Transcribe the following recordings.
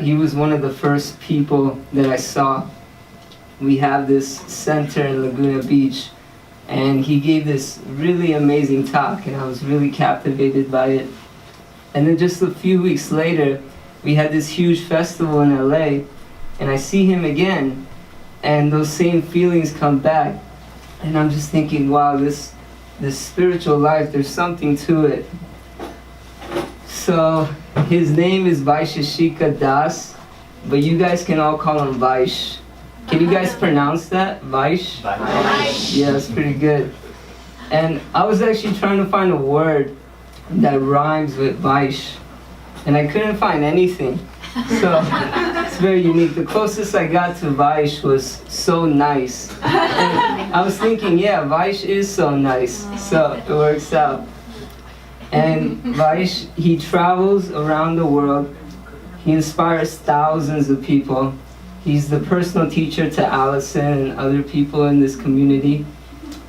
He was one of the first people that I saw. We have this center in Laguna Beach, and he gave this really amazing talk, and I was really captivated by it. And then just a few weeks later, we had this huge festival in LA, and I see him again, and those same feelings come back. And I'm just thinking, wow, this spiritual life, there's something to it. So his name is Vaisesika Das, but you guys can all call him Vaish. Can you guys pronounce that? Vaish? Vaish. Yeah, that's pretty good. And I was actually trying to find a word that rhymes with Vaish, and I couldn't find anything. So it's very unique. The closest I got to Vaish was so nice. And I was thinking, yeah, Vaish is so nice, so it works out. And Vaish, he travels around the world. He inspires thousands of people. He's the personal teacher to Allison and other people in this community.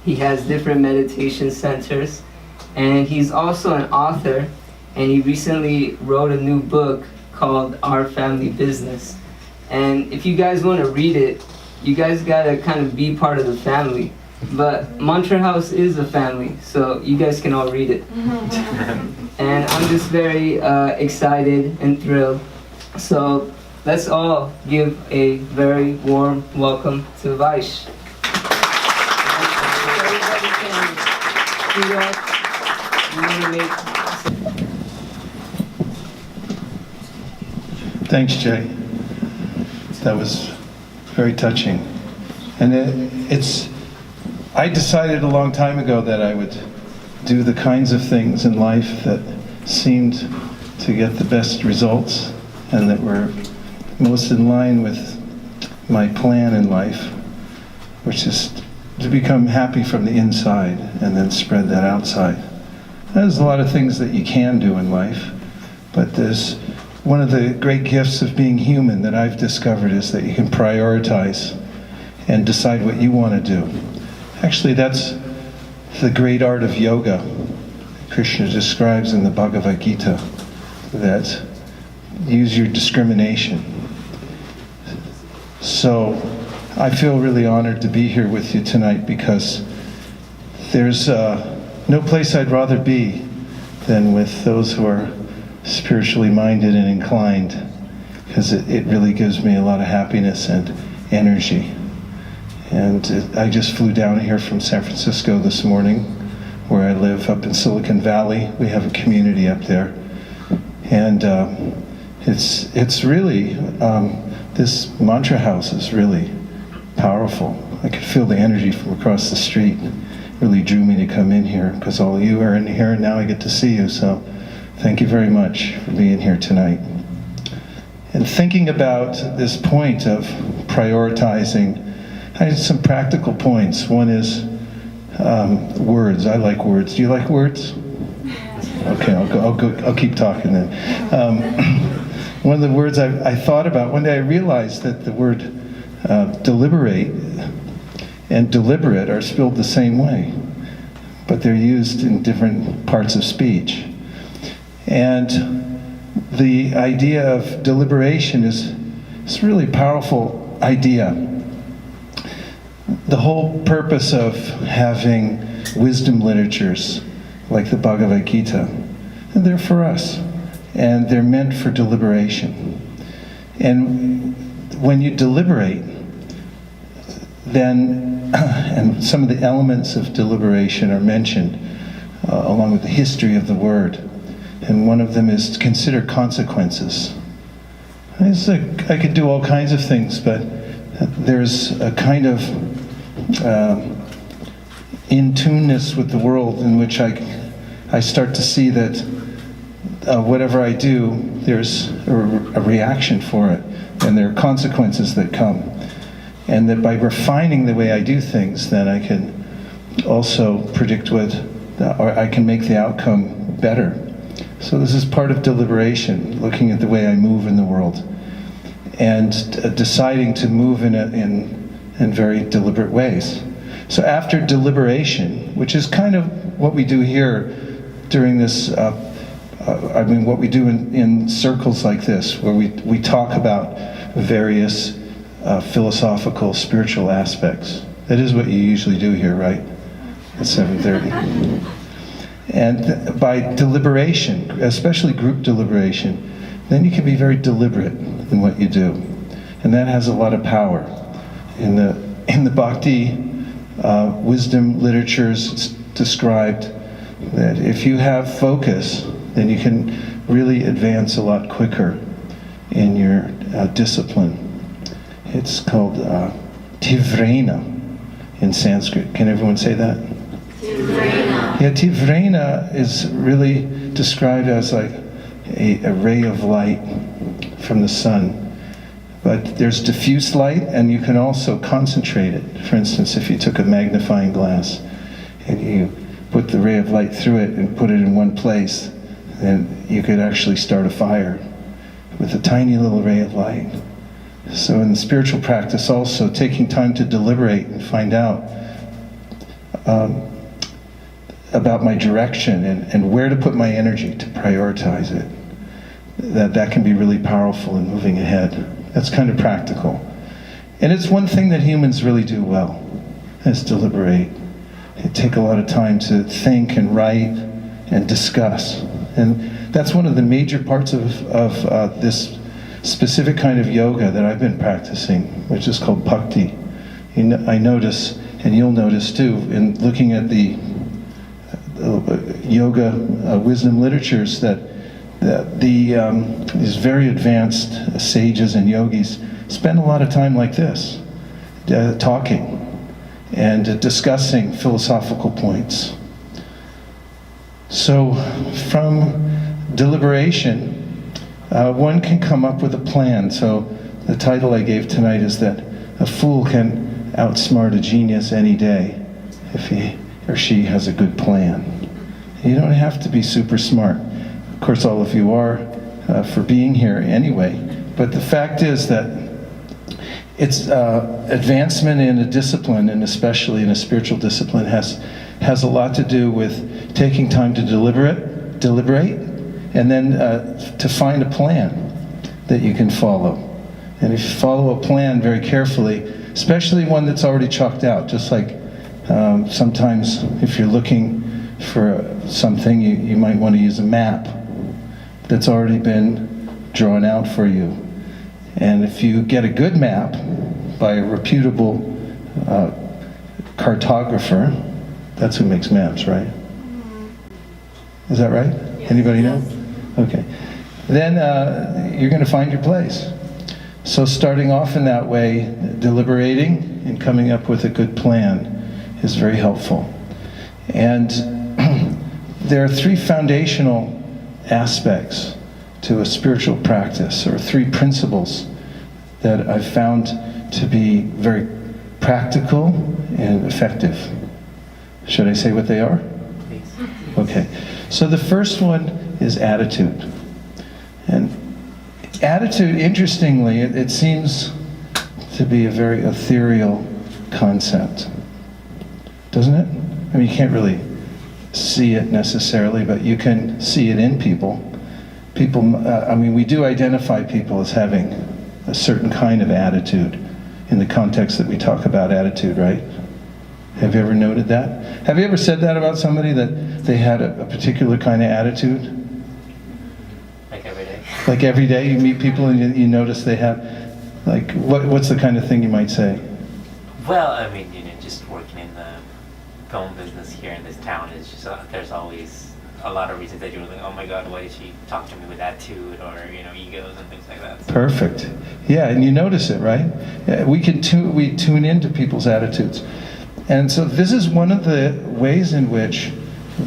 He has different meditation centers. And he's also an author, and he recently wrote a new book called Our Family Business. And if you guys want to read it, you guys gotta kind of be part of the family. But Mantra House is a family, so you guys can all read it. And I'm just very excited and thrilled. So let's all give a very warm welcome to Vaish. Everybody can do that. Thanks, Jay. That was very touching. And I decided a long time ago that I would do the kinds of things in life that seemed to get the best results and that were most in line with my plan in life, which is to become happy from the inside and then spread that outside. There's a lot of things that you can do in life, but there's one of the great gifts of being human that I've discovered is that you can prioritize and decide what you want to do. Actually, that's the great art of yoga. Krishna describes in the Bhagavad Gita that use your discrimination. So I feel really honored to be here with you tonight because there's no place I'd rather be than with those who are spiritually minded and inclined, because it really gives me a lot of happiness and energy. And I just flew down here from San Francisco this morning, where I live up in Silicon Valley. We have a community up there. And it's really, this mantra house is really powerful. I could feel the energy from across the street. It really drew me to come in here, because all of you are in here and now I get to see you. So thank you very much for being here tonight. And thinking about this point of prioritizing, I had some practical points. One is words. I like words. Do you like words? Okay, I'll keep talking then. One of the words I thought about, one day I realized that the word deliberate and deliberate are spelled the same way, but they're used in different parts of speech. And the idea of deliberation is a really powerful idea. The whole purpose of having wisdom literatures like the Bhagavad Gita, they're for us, and they're meant for deliberation. And when you deliberate, then, and some of the elements of deliberation are mentioned along with the history of the word, and one of them is to consider consequences. I could do all kinds of things, but there's a kind of in-tuneness with the world in which I start to see that whatever I do, there's a reaction for it, and there are consequences that come. And that by refining the way I do things, then I can also predict or I can make the outcome better. So this is part of deliberation, looking at the way I move in the world, and deciding to move in very deliberate ways. So after deliberation, which is kind of what we do here during this I mean, what we do in circles like this, where we talk about various philosophical, spiritual aspects. That is what you usually do here, right? At 7:30. And by deliberation, especially group deliberation, then you can be very deliberate in what you do. And that has a lot of power. In the Bhakti wisdom literatures, it's described that if you have focus, then you can really advance a lot quicker in your discipline. It's called tivrena in Sanskrit. Can everyone say that? Tivrena. Yeah, tivrena is really described as like a ray of light from the sun. But there's diffuse light, and you can also concentrate it. For instance, if you took a magnifying glass and you put the ray of light through it and put it in one place, then you could actually start a fire with a tiny little ray of light. So in the spiritual practice also, taking time to deliberate and find out about my direction and where to put my energy to prioritize it, that can be really powerful in moving ahead. That's kind of practical. And it's one thing that humans really do well, is deliberate. They take a lot of time to think and write and discuss. And that's one of the major parts of this specific kind of yoga that I've been practicing, which is called bhakti. I notice, and you'll notice too, in looking at the yoga wisdom literatures, that these very advanced sages and yogis spend a lot of time like this, talking and discussing philosophical points. So from deliberation, one can come up with a plan. So the title I gave tonight is that a fool can outsmart a genius any day if he or she has a good plan. You don't have to be super smart. Of course, all of you are for being here anyway. But the fact is that it's advancement in a discipline, and especially in a spiritual discipline, has a lot to do with taking time to deliberate, and then to find a plan that you can follow. And if you follow a plan very carefully, especially one that's already chalked out, just like sometimes if you're looking for something, you might want to use a map that's already been drawn out for you. And if you get a good map by a reputable cartographer, that's who makes maps, right? Is that right? Yes. Anybody know? Okay. Then you're going to find your place. So starting off in that way, deliberating and coming up with a good plan is very helpful. And there are three foundational aspects to a spiritual practice, or three principles that I've found to be very practical and effective. Should I say what they are? Please. Okay. So the first one is attitude. And attitude, interestingly, it seems to be a very ethereal concept. Doesn't it? I mean, you can't really see it necessarily, but you can see it in people. I mean, we do identify people as having a certain kind of attitude in the context that we talk about attitude, right? Have you ever noted that? Have you ever said that about somebody, that they had a particular kind of attitude? Like every day. Like every day you meet people and you notice they have, like, what's the kind of thing you might say? Well, I mean, just working in the film business here in this town is just, there's always a lot of reasons that you're like, oh my God, why did she talk to me with attitude, or, egos and things like that. So. Perfect. Yeah, and you notice it, right? We tune into people's attitudes. And so this is one of the ways in which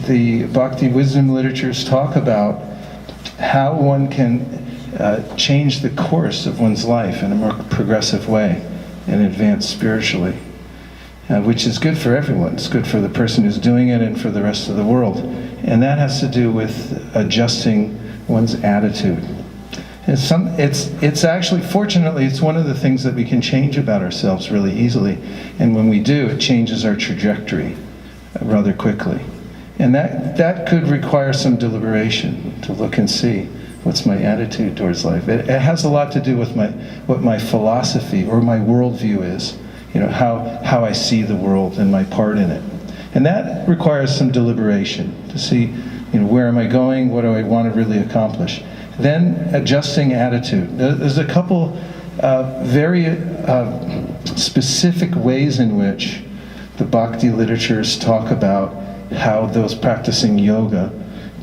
the Bhakti wisdom literatures talk about how one can change the course of one's life in a more progressive way and advance spiritually, which is good for everyone. It's good for the person who's doing it and for the rest of the world. And that has to do with adjusting one's attitude. It's actually, fortunately, it's one of the things that we can change about ourselves really easily. And when we do, it changes our trajectory rather quickly. And that could require some deliberation to look and see what's my attitude towards life. It has a lot to do with what my philosophy or my worldview is, how I see the world and my part in it. And that requires some deliberation to see, where am I going? What do I want to really accomplish? Then adjusting attitude. There's a couple very specific ways in which the Bhakti literatures talk about how those practicing yoga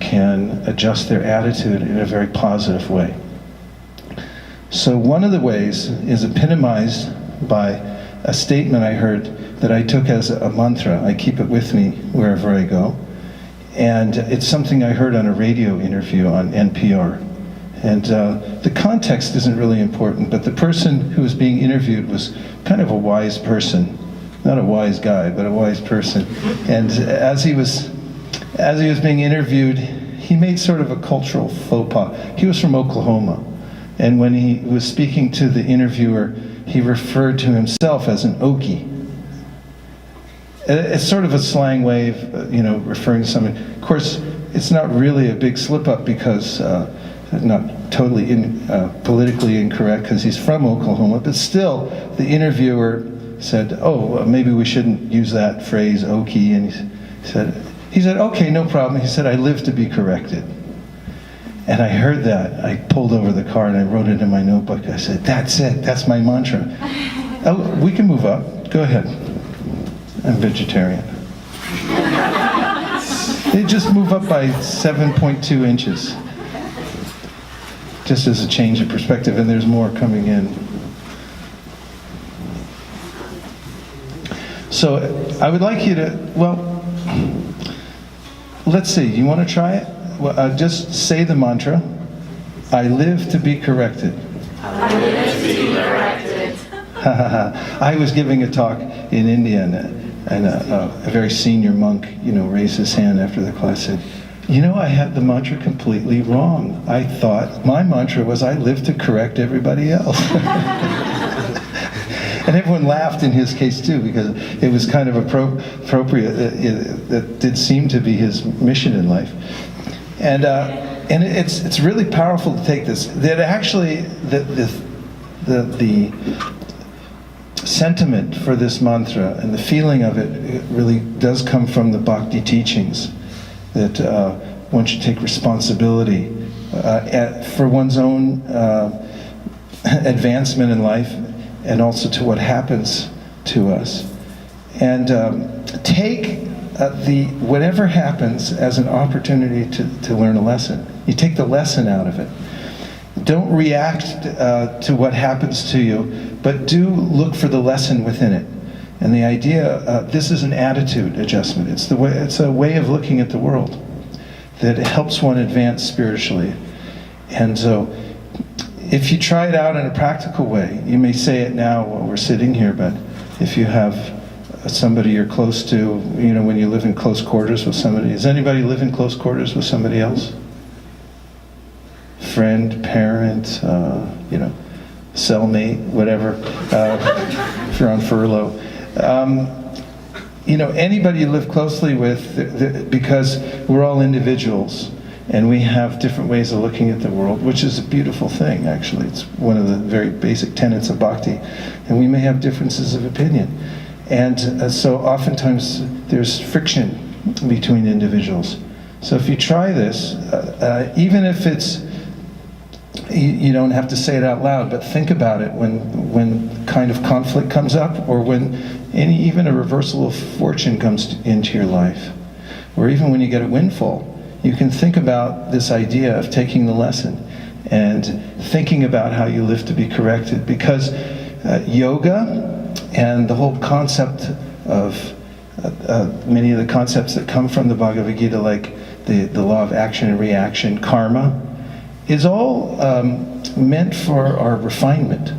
can adjust their attitude in a very positive way. So one of the ways is epitomized by a statement I heard that I took as a mantra. I keep it with me wherever I go. And it's something I heard on a radio interview on NPR. And the context isn't really important, but the person who was being interviewed was kind of a wise person. Not a wise guy, but a wise person. And as he was being interviewed, he made sort of a cultural faux pas. He was from Oklahoma. And when he was speaking to the interviewer, he referred to himself as an Okie. It's sort of a slang way of, referring to someone. Of course, it's not really a big slip-up because, not totally politically incorrect because he's from Oklahoma, but still, the interviewer said, maybe we shouldn't use that phrase, Okie, and he said, okay, no problem. He said, I live to be corrected. And I heard that. I pulled over the car and I wrote it in my notebook. I said, that's it. That's my mantra. We can move up. Go ahead. I'm vegetarian. They just move up by 7.2 inches. Just as a change of perspective, and there's more coming in. So I would like you to, let's see, you want to try it? Just say the mantra. I live to be corrected. I live to be corrected. I was giving a talk in India, and a very senior monk, raised his hand after the class, said, I had the mantra completely wrong. I thought my mantra was I live to correct everybody else. And everyone laughed in his case too, because it was kind of appropriate. That did seem to be his mission in life. And it's really powerful to take this. That actually, the sentiment for this mantra and the feeling of it really does come from the Bhakti teachings. That one should take responsibility for one's own advancement in life, and also to what happens to us. And take whatever happens as an opportunity to learn a lesson. You take the lesson out of it. Don't react to what happens to you, but do look for the lesson within it. And the idea, this is an attitude adjustment. It's a way of looking at the world that helps one advance spiritually. And so, if you try it out in a practical way, you may say it now while we're sitting here, but if you have somebody you're close to, when you live in close quarters with somebody, does anybody live in close quarters with somebody else? Friend, parent, cellmate, whatever, if you're on furlough. Anybody you live closely with, because we're all individuals, and we have different ways of looking at the world, which is a beautiful thing, actually. It's one of the very basic tenets of bhakti. And we may have differences of opinion. And so oftentimes there's friction between individuals. So if you try this, even if it's, you don't have to say it out loud, but think about it when kind of conflict comes up, or when even a reversal of fortune comes into your life, or even when you get a windfall. You can think about this idea of taking the lesson and thinking about how you live to be corrected, because yoga and the whole concept of many of the concepts that come from the Bhagavad Gita, like the law of action and reaction, karma, is all meant for our refinement.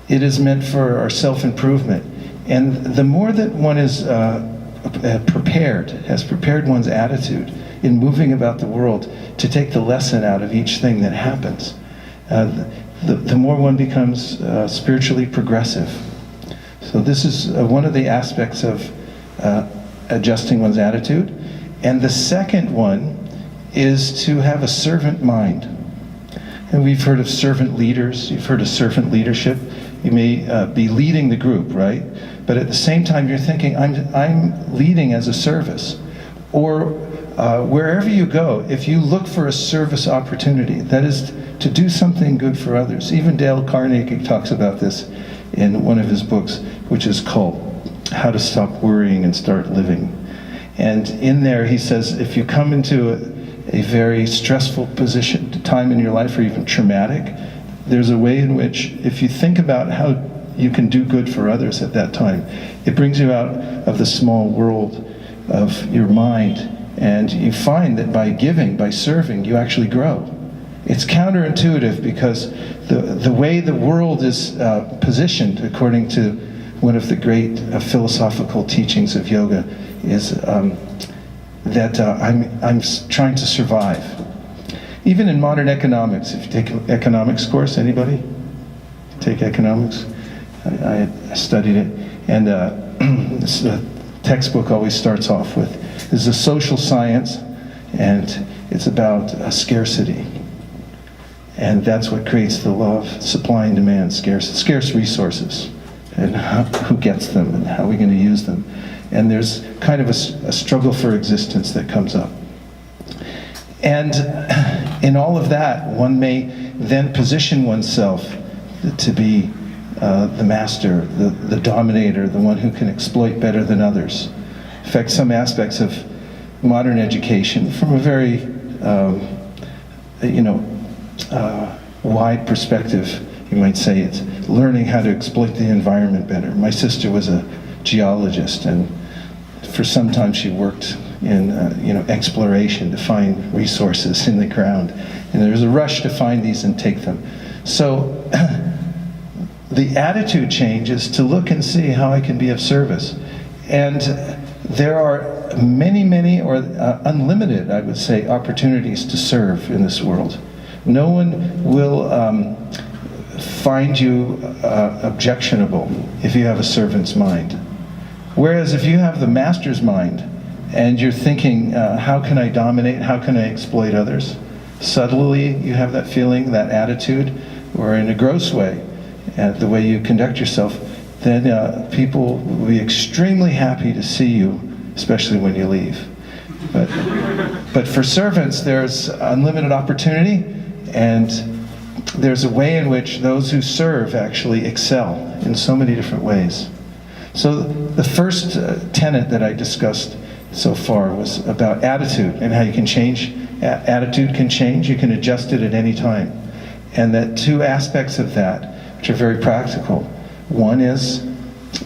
It is meant for our self-improvement. And the more that one is has prepared one's attitude in moving about the world to take the lesson out of each thing that happens, the more one becomes spiritually progressive. So this is one of the aspects of adjusting one's attitude. And the second one is to have a servant mind. And we've heard of servant leaders, you've heard of servant leadership. You may be leading the group, right? But at the same time, you're thinking, I'm leading as a service. Or wherever you go, if you look for a service opportunity, that is to do something good for others. Even Dale Carnegie talks about this in one of his books, which is called How to Stop Worrying and Start Living. And in there he says, if you come into a very stressful time in your life, or even traumatic, there's a way in which, if you think about how you can do good for others at that time, it brings you out of the small world of your mind, and you find that by giving, by serving, you actually grow. It's counterintuitive, because the way the world is positioned, according to one of the great philosophical teachings of yoga, is that I'm trying to survive. Even in modern economics, if you take an economics course, anybody take economics? I studied it, and this textbook always starts off with, this is a social science, and it's about scarcity. And that's what creates the law of supply and demand, scarce resources, and who gets them, and how are we going to use them. And there's kind of a struggle for existence that comes up. And in all of that, one may then position oneself to be the master, the dominator, the one who can exploit better than others. In fact, some aspects of modern education, from a very wide perspective, you might say, it's learning how to exploit the environment better. My sister was a geologist, and for some time she worked in exploration to find resources in the ground, and there's a rush to find these and take them. So the attitude change is to look and see how I can be of service. And there are many, or unlimited, I would say, opportunities to serve in this world. No one will find you objectionable if you have a servant's mind. Whereas if you have the master's mind, and you're thinking, how can I dominate, how can I exploit others? Subtly, you have that feeling, that attitude, or in a gross way, the way you conduct yourself, then people will be extremely happy to see you, especially when you leave. But for servants, there's unlimited opportunity, and there's a way in which those who serve actually excel in so many different ways. So the first tenet that I discussed so far was about attitude and how you can change. Attitude can change, you can adjust it at any time. And that two aspects of that, which are very practical. One is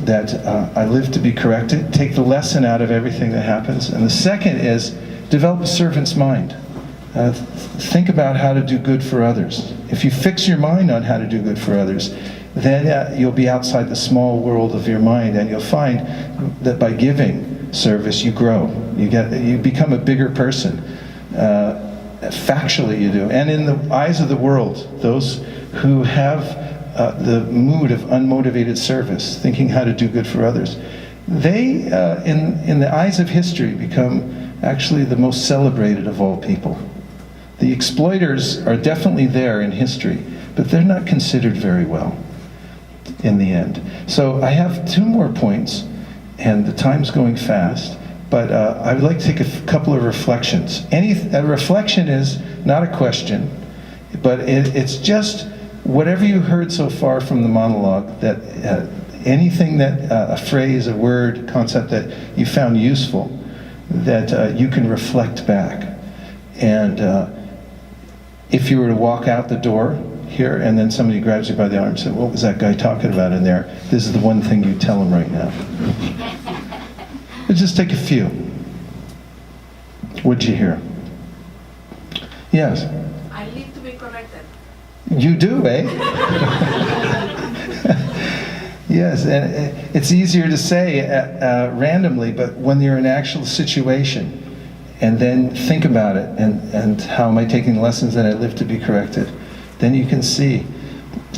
that I live to be corrected, take the lesson out of everything that happens. And the second is develop a servant's mind. Think about how to do good for others. If you fix your mind on how to do good for others, then you'll be outside the small world of your mind, and you'll find that by giving service, you grow. You become a bigger person. Factually, you do. And in the eyes of the world, those who have the mood of unmotivated service, thinking how to do good for others, they, in the eyes of history, become actually the most celebrated of all people. The exploiters are definitely there in history, but they're not considered very well in the end. So I have two more points, and the time's going fast, but I would like to take a couple of reflections. A reflection is not a question, but it's just whatever you heard so far from the monologue, that anything that, a phrase, a word, concept that you found useful, that you can reflect back. And if you were to walk out the door here and then somebody grabs you by the arm and said, what was that guy talking about in there? This is the one thing you tell him right now. But just take a few. What'd you hear? Yes? I live to be corrected. You do, eh? Yes, and it's easier to say randomly, but when you're in an actual situation, and then think about it, and how am I taking the lessons that I live to be corrected, then you can see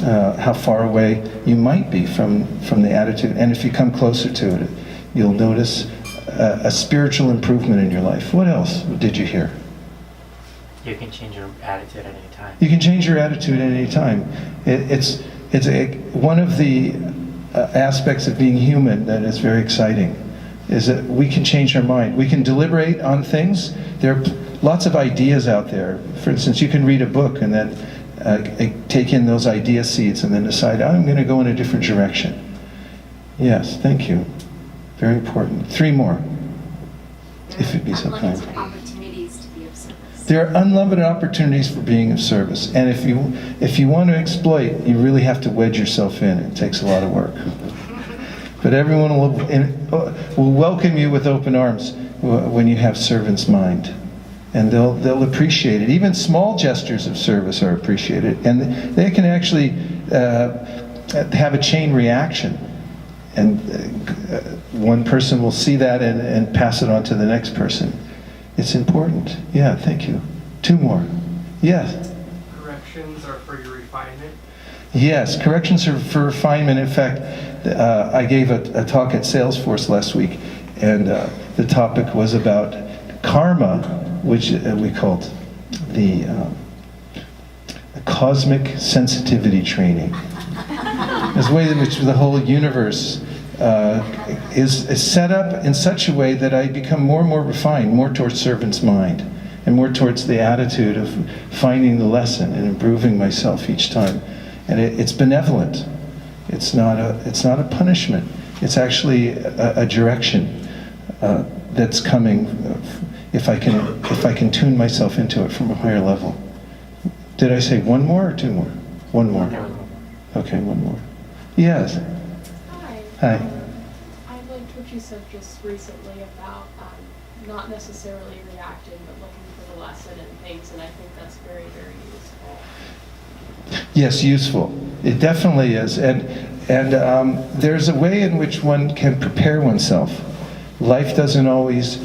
how far away you might be from the attitude. And if you come closer to it, you'll notice a spiritual improvement in your life. What else did you hear? You can change your attitude at any time. You can change your attitude at any time. It's one of the aspects of being human that is very exciting, is that we can change our mind. We can deliberate on things. There are lots of ideas out there. For instance, you can read a book and then take in those idea seeds and then decide, I'm going to go in a different direction. Yes, thank you. Very important. 3 more, if it'd be so kind. Unlimited opportunities to be of service. There are unlimited opportunities for being of service, and if you want to exploit, you really have to wedge yourself in. It takes a lot of work. But everyone will welcome you with open arms when you have servant's mind, and they'll appreciate it. Even small gestures of service are appreciated, and they can actually have a chain reaction. And one person will see that and pass it on to the next person. It's important. Yeah, thank you. 2 more. Yes? Corrections are for your refinement. Yes, corrections are for refinement. In fact, I gave a talk at Salesforce last week, and the topic was about karma, which we called the cosmic sensitivity training. There's a way in which the whole universe is set up in such a way that I become more and more refined, more towards servant's mind, and more towards the attitude of finding the lesson and improving myself each time. And it's benevolent. It's not a punishment. It's actually a direction that's coming if I can tune myself into it from a higher level. Did I say 1 more or 2 more? 1 more. Okay, 1 more. Yes. Hi. Hi. I liked what you said just recently about not necessarily reacting, but looking for the lesson in things, and I think that's very, very useful. Yes, useful. It definitely is, and there's a way in which one can prepare oneself. Life doesn't always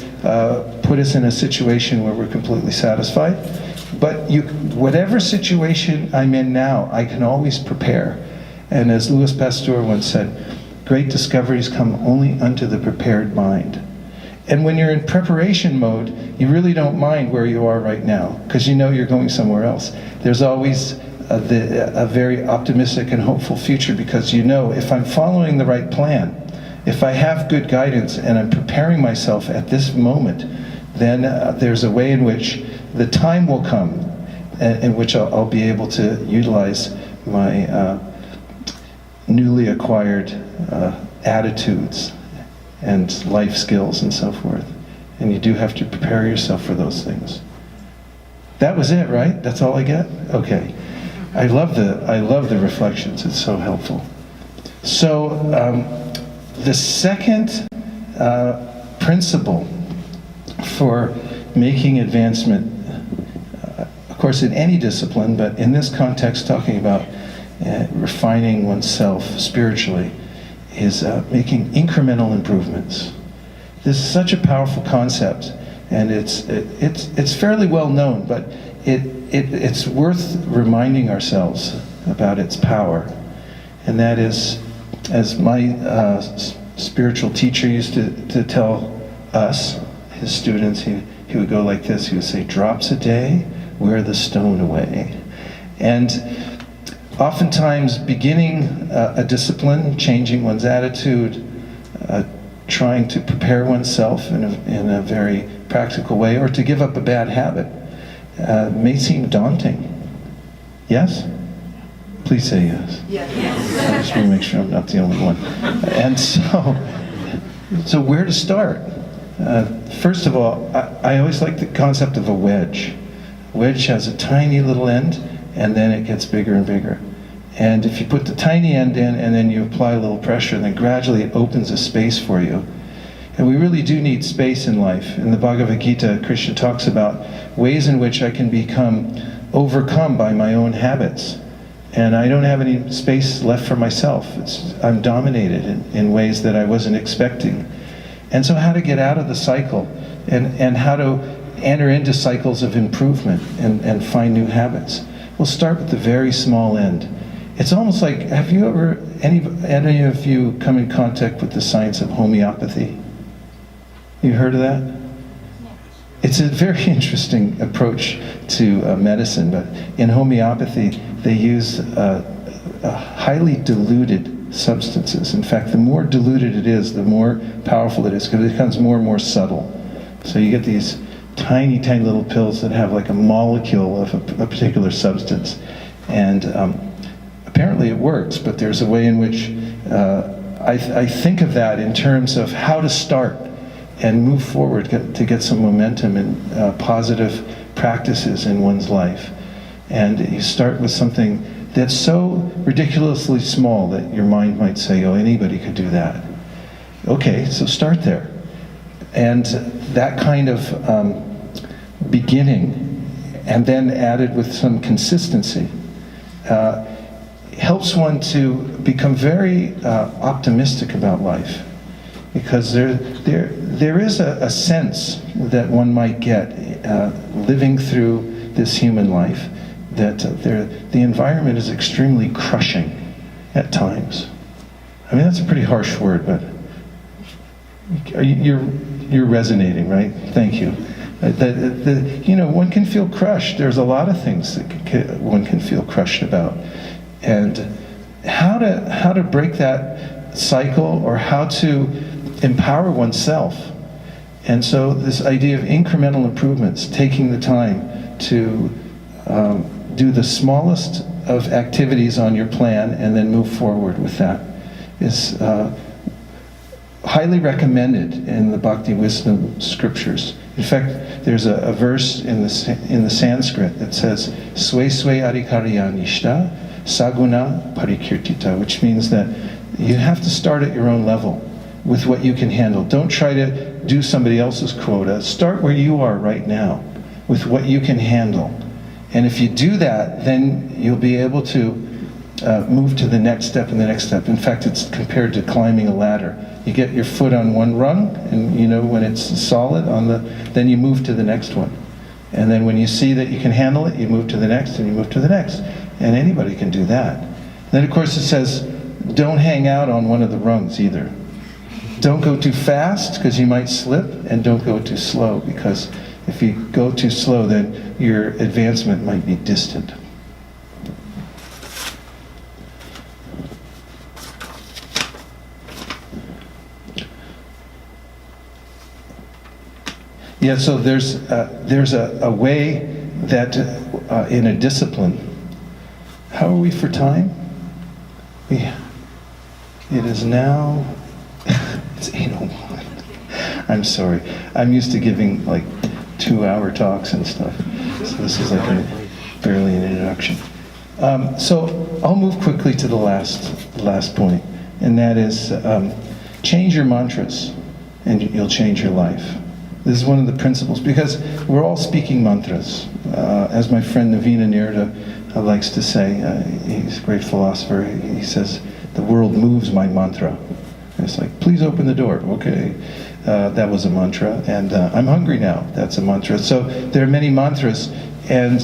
put us in a situation where we're completely satisfied, but whatever situation I'm in now, I can always prepare. And as Louis Pasteur once said, great discoveries come only unto the prepared mind. And when you're in preparation mode, you really don't mind where you are right now, because you know you're going somewhere else. There's always a very optimistic and hopeful future, because you know if I'm following the right plan, if I have good guidance and I'm preparing myself at this moment, then there's a way in which the time will come in which I'll be able to utilize my newly acquired attitudes and life skills and so forth. And you do have to prepare yourself for those things. That was it, right? That's all I get? Okay. I love the reflections. It's so helpful. So the second principle for making advancement, of course in any discipline, but in this context talking about refining oneself spiritually, is making incremental improvements. This is such a powerful concept, and it's fairly well known, but it's worth reminding ourselves about its power. And that is, as my spiritual teacher used to tell us, his students, he would go like this. He would say, drops a day, wear the stone away. And oftentimes beginning a discipline, changing one's attitude, trying to prepare oneself in a very practical way, or to give up a bad habit, may seem daunting. Yes? Please say yes. Yes. I just want to make sure I'm not the only one. And so where to start? First of all, I always like the concept of a wedge. Wedge has a tiny little end, and then it gets bigger and bigger. And if you put the tiny end in and then you apply a little pressure, then gradually it opens a space for you. And we really do need space in life. In the Bhagavad Gita, Krishna talks about ways in which I can become overcome by my own habits. And I don't have any space left for myself. I'm dominated in ways that I wasn't expecting. And so how to get out of the cycle and how to enter into cycles of improvement and find new habits. We'll start with the very small end. It's almost like, have you ever, any of you come in contact with the science of homeopathy? You heard of that? It's a very interesting approach to medicine, but in homeopathy, they use highly diluted substances. In fact, the more diluted it is, the more powerful it is, because it becomes more and more subtle. So you get these tiny, tiny little pills that have like a molecule of a particular substance. And apparently it works, but there's a way in which I think of that in terms of how to start and move forward to get some momentum and positive practices in one's life. And you start with something that's so ridiculously small that your mind might say, oh, anybody could do that. Okay, so start there. And that kind of beginning, and then added with some consistency, helps one to become very optimistic about life. Because there is a sense that one might get living through this human life, that the environment is extremely crushing at times. I mean, that's a pretty harsh word, but you're resonating, right? Thank you. One can feel crushed. There's a lot of things that one can feel crushed about, and how to break that cycle, or how to empower oneself. And so this idea of incremental improvements, taking the time to do the smallest of activities on your plan and then move forward with that, is highly recommended in the Bhakti wisdom scriptures. In fact, there's a verse in the Sanskrit that says, Swe Swe Adhikarya Nishta Saguna Parikirtita, which means that you have to start at your own level with what you can handle. Don't try to do somebody else's quota. Start where you are right now with what you can handle. And if you do that, then you'll be able to move to the next step and the next step. In fact, it's compared to climbing a ladder. You get your foot on one rung, and when it's solid then you move to the next one. And then when you see that you can handle it, you move to the next, and you move to the next. And anybody can do that. Then of course it says, don't hang out on one of the rungs either. Don't go too fast, because you might slip, and don't go too slow, because if you go too slow, then your advancement might be distant. Yeah, so there's a way that in a discipline. How are we for time? It is now. It's 8:01. I'm sorry. I'm used to giving like 2-hour talks and stuff. So this is like barely an introduction. So I'll move quickly to the last point, and that is change your mantras, and you'll change your life. This is one of the principles, because we're all speaking mantras. As my friend Navina Nirda likes to say, he's a great philosopher, he says, the world moves my mantra. And it's like, please open the door. Okay, that was a mantra. And I'm hungry now. That's a mantra. So there are many mantras. And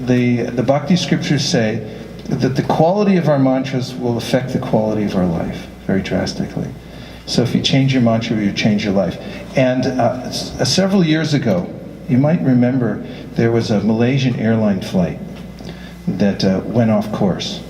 the Bhakti scriptures say that the quality of our mantras will affect the quality of our life very drastically. So if you change your mantra, you change your life. And several years ago, you might remember there was a Malaysian airline flight that went off course.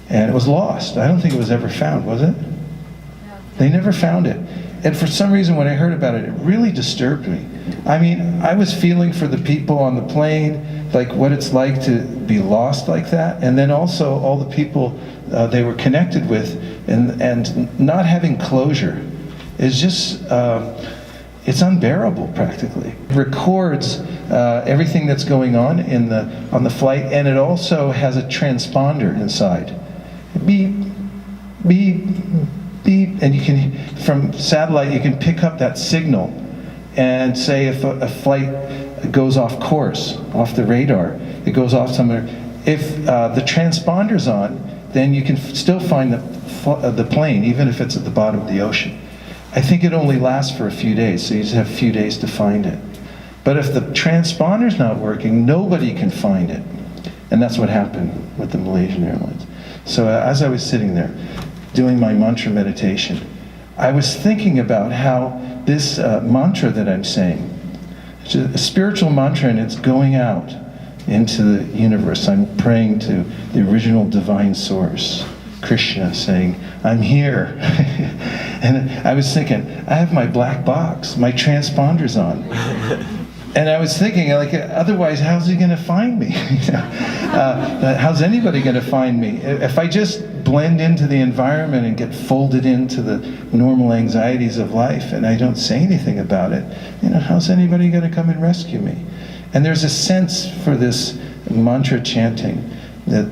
And it was lost. I don't think it was ever found, was it? No. They never found it. And for some reason, when I heard about it, it really disturbed me. I mean, I was feeling for the people on the plane, like what it's like to be lost like that. And then also all the people they were connected with, and not having closure is just, it's unbearable practically. It records everything that's going on on the flight, and it also has a transponder inside. Beep, beep, beep, and you can, from satellite, you can pick up that signal and say if a flight goes off course, off the radar, it goes off somewhere. If the transponder's on, then you can still find the plane, even if it's at the bottom of the ocean. I think it only lasts for a few days, so you just have a few days to find it. But if the transponder's not working, nobody can find it. And that's what happened with the Malaysian Airlines. So as I was sitting there, doing my mantra meditation, I was thinking about how this mantra that I'm saying, it's a spiritual mantra, and it's going out into the universe. I'm praying to the original divine source, Krishna, saying, I'm here. And I was thinking, I have my black box, my transponders on. And I was thinking, like, otherwise, how's he going to find me? How's anybody going to find me? If I just blend into the environment and get folded into the normal anxieties of life and I don't say anything about it, how's anybody going to come and rescue me? And there's a sense for this mantra chanting that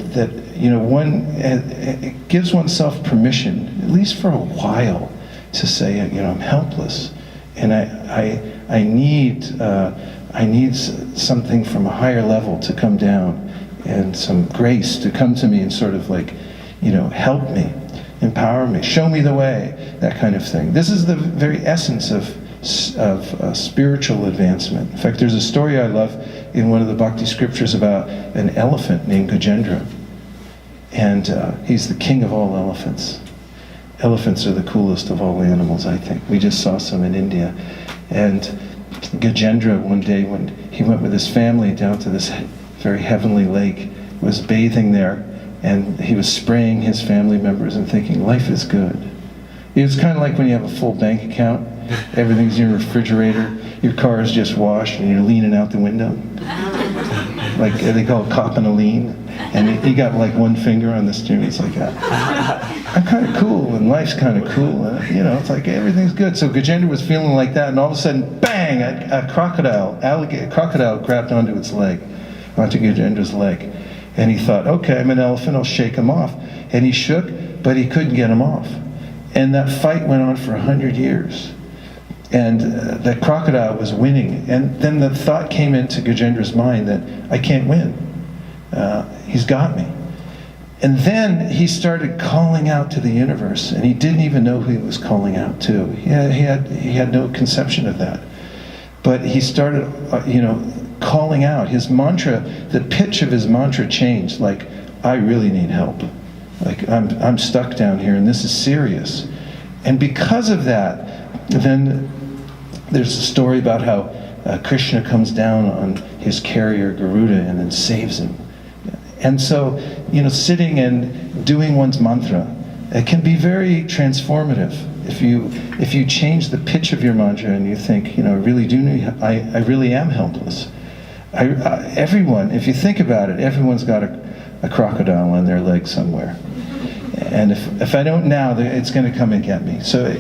one it gives oneself permission, at least for a while, to say, I'm helpless, and I need something from a higher level to come down, and some grace to come to me and sort of like, help me, empower me, show me the way, that kind of thing. This is the very essence of spiritual advancement. In fact, there's a story I love in one of the Bhakti scriptures about an elephant named Gajendra. And he's the king of all elephants. Elephants are the coolest of all animals, I think. We just saw some in India. And Gajendra, one day when he went with his family down to this very heavenly lake, was bathing there, and he was spraying his family members and thinking, life is good. It was kind of like when you have a full bank account, everything's in your refrigerator, your car is just washed, and you're leaning out the window. Like they call it copping a lean. And he got like one finger on the steering. It's like, I'm kind of cool, and life's kind of cool. It's like everything's good. So Gajendra was feeling like that, and all of a sudden, bang! A crocodile grabbed onto its leg, onto Gajendra's leg. And he thought, okay, I'm an elephant, I'll shake him off. And he shook, but he couldn't get him off. And that fight went on for 100 years. And the crocodile was winning. And then the thought came into Gajendra's mind that I can't win. He's got me. And then he started calling out to the universe, and he didn't even know who he was calling out to. He had no conception of that. But he started, calling out. His mantra, the pitch of his mantra changed. Like, I really need help. Like, I'm stuck down here, and this is serious. And because of that, then there's a story about how Krishna comes down on his carrier Garuda and then saves him. And so, sitting and doing one's mantra, it can be very transformative. If you change the pitch of your mantra and you think, I really do need, I really am helpless. Everyone, if you think about it, everyone's got a crocodile on their leg somewhere. And if I don't now, it's going to come and get me. So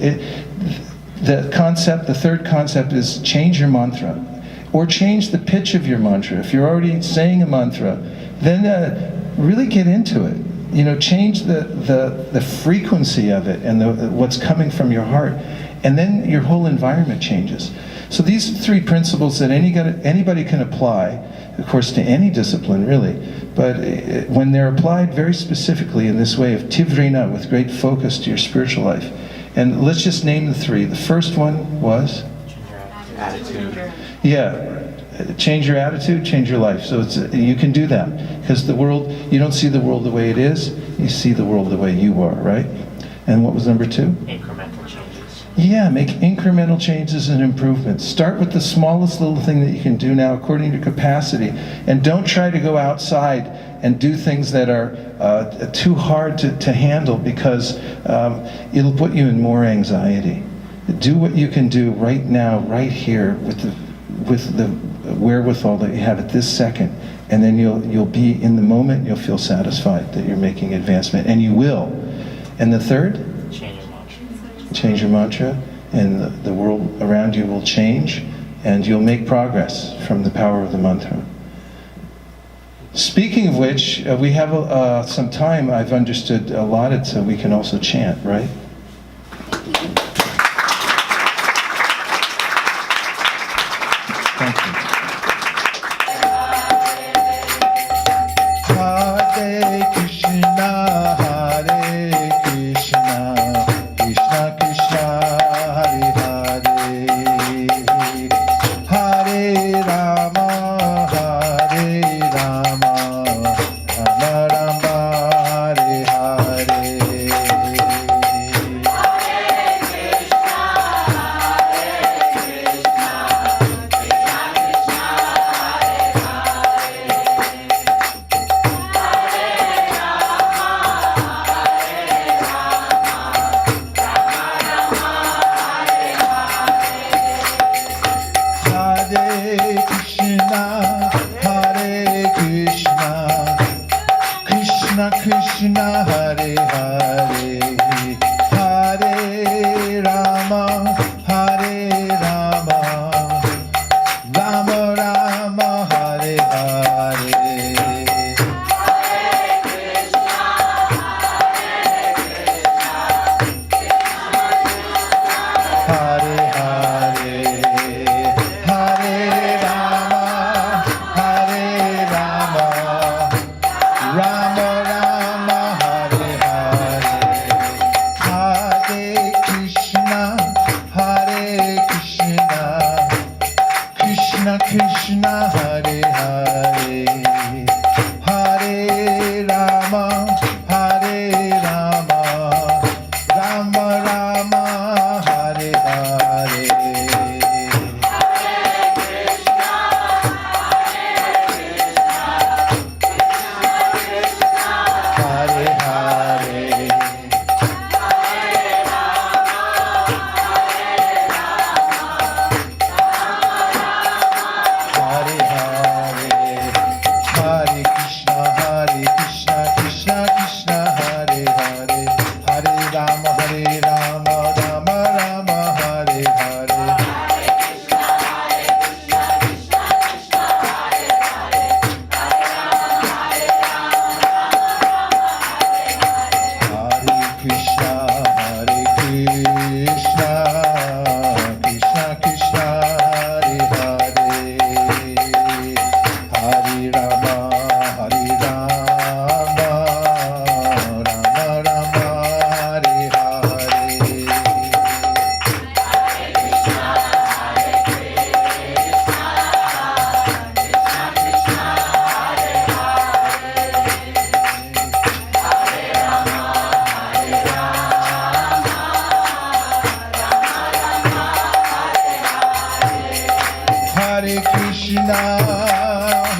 the third concept is change your mantra, or change the pitch of your mantra. If you're already saying a mantra, then really get into it. Change the frequency of it and what's coming from your heart, and then your whole environment changes. So these three principles that anybody can apply, of course, to any discipline, really, but when they're applied very specifically in this way of tivrina, with great focus to your spiritual life. And let's just name the three. The first one was? Attitude. Yeah. Change your attitude, change your life. So you can do that. Because the world, you don't see the world the way it is, you see the world the way you are, right? And what was number two? Incremental changes. Yeah, make incremental changes and improvements. Start with the smallest little thing that you can do now according to capacity. And don't try to go outside and do things that are too hard to handle, because it'll put you in more anxiety. Do what you can do right now, right here, with the wherewithal that you have at this second, and then you'll be in the moment. You'll feel satisfied that you're making advancement, and you will. And the third, Change your mantra. change your mantra, and the world around you will change, and you'll make progress from the power of the mantra. Speaking of which, we have some time, I've understood, allotted, so we can also chant, right? Thank you. Hare Krishna, Hare Krishna, Krishna Krishna, Hare Hare, Hare Rama, Hare Rama, Rama Rama, Hare Hare. Krishna, Hare Hare, Hare Rama, Hare Rama, Rama Rama, Hare Hare. Hare Hare, Hare Rama, Hare Rama, Rama Rama, Hare Hare. Hare Krishna, Hare Krishna, Krishna Krishna, Hare Hare, Hare Rama, Hare Rama, Rama Rama, Hare Hare. Hare Hare. Hare Hare, Hare Krishna, Krishna Krishna, Hare Hare, Hare Rama, Rama Rama, Hare Hare. Hare Krishna, Krishna Krishna, Hare Hare, Hare Rama, Rama Rama, Hare Hare.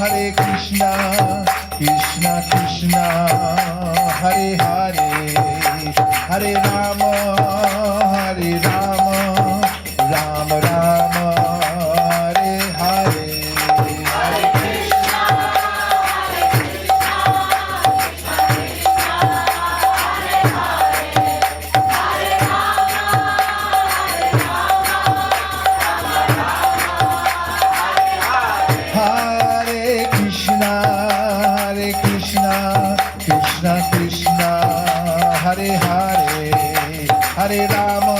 Hare Krishna, Krishna Krishna, Hare Hare, Hare Rama, Rama Rama, Hare Hare. Hare Krishna, Hare Krishna, Krishna Krishna, Hare Hare, Hare Rama,